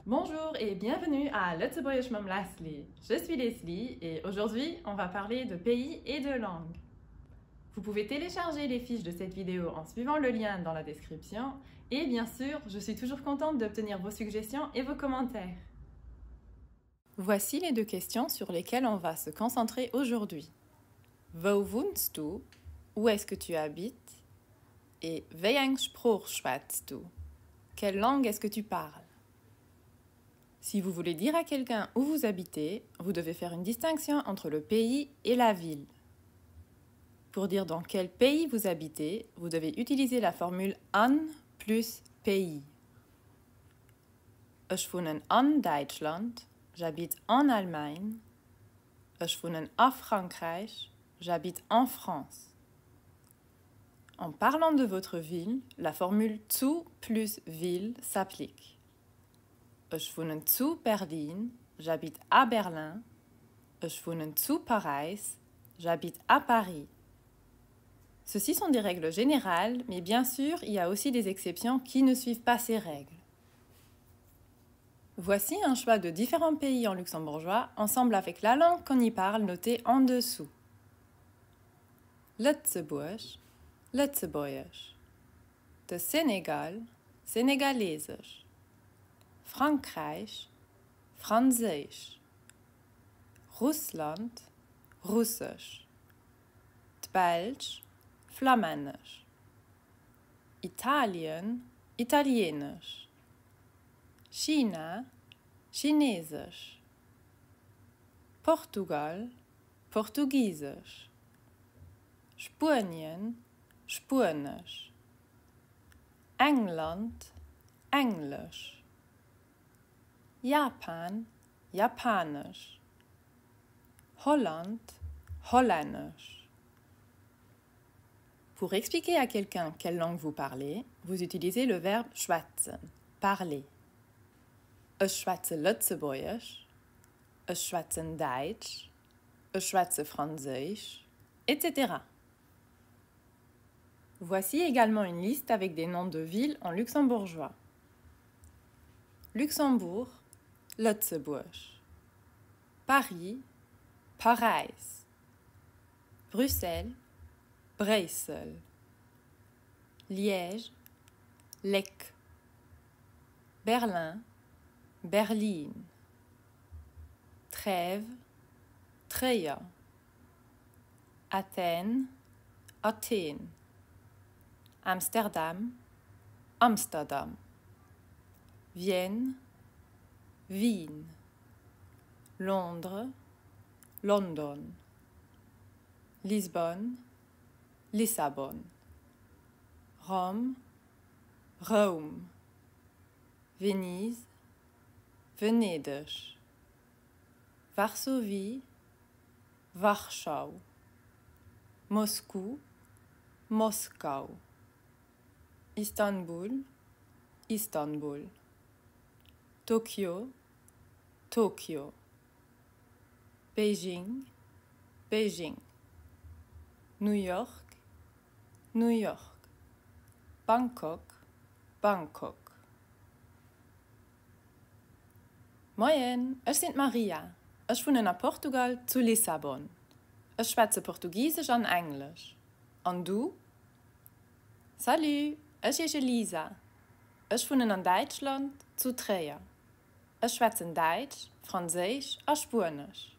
Bonjour et bienvenue à Lutzeburgisch Mam Leslie. Je suis Leslie et aujourd'hui on va parler de pays et de langues. Vous pouvez télécharger les fiches de cette vidéo en suivant le lien dans la description et bien sûr, je suis toujours contente d'obtenir vos suggestions et vos commentaires. Voici les deux questions sur lesquelles on va se concentrer aujourd'hui. Wo wohnst du? Où est-ce que tu habites? Et welchen Spruch schwätzt du? Quelle langue est-ce que tu parles? Si vous voulez dire à quelqu'un où vous habitez, vous devez faire une distinction entre le pays et la ville. Pour dire dans quel pays vous habitez, vous devez utiliser la formule an plus pays. Ich wohne en Deutschland, j'habite en Allemagne. Ich wohne à Frankreich, j'habite en France. En parlant de votre ville, la formule zu plus ville s'applique. Ich wohne zu Berlin, j'habite à Berlin. Ich wohne zu Paris, j'habite à Paris. Ceci sont des règles générales, mais bien sûr, il y a aussi des exceptions qui ne suivent pas ces règles. Voici un choix de différents pays en luxembourgeois, ensemble avec la langue qu'on y parle notée en dessous. Lützeburg, Lützeburgisch. De Sénégal, Sénégalesisch. Frankreich, Französisch. Russland, Russisch. Belgisch, Flamänisch. Italien, Italienisch. China, Chinesisch. Portugal, Portugiesisch. Spanien, Spanisch. England, Englisch. Japan, Japanisch. Holland, Holländisch. Pour expliquer à quelqu'un quelle langue vous parlez, vous utilisez le verbe schwätzen, parler. Ich schwätze Lützeburgisch, ich schwätze Deutsch, ich schwätze Französisch, etc. Voici également une liste avec des noms de villes en luxembourgeois. Luxembourg, Lützeburg. Paris, Parijs. Bruxelles, Bruxelles. Liège, Lek. Berlin, Berlin. Trèves, Treia. Athènes, Athen. Amsterdam, Amsterdam. Vienne, Wien. Londres, London. Lisbonne, Lissabon. Rome, Rome. Venise, Venedig. Varsovie, Warschau. Moscou, Moskau. Istanbul, Istanbul. Tokyo, Tokyo. Beijing, Beijing. New York, New York. Bangkok, Bangkok. Moin, ich bin Maria. Ich wohne in Portugal zu Lissabon. Ich schwätze Portugiesisch und Englisch. Und du? Salut, ich bin Elisa. Ich wohne in Deutschland zu Trier. Ich schwätze Deutsch, Französisch und Spanisch.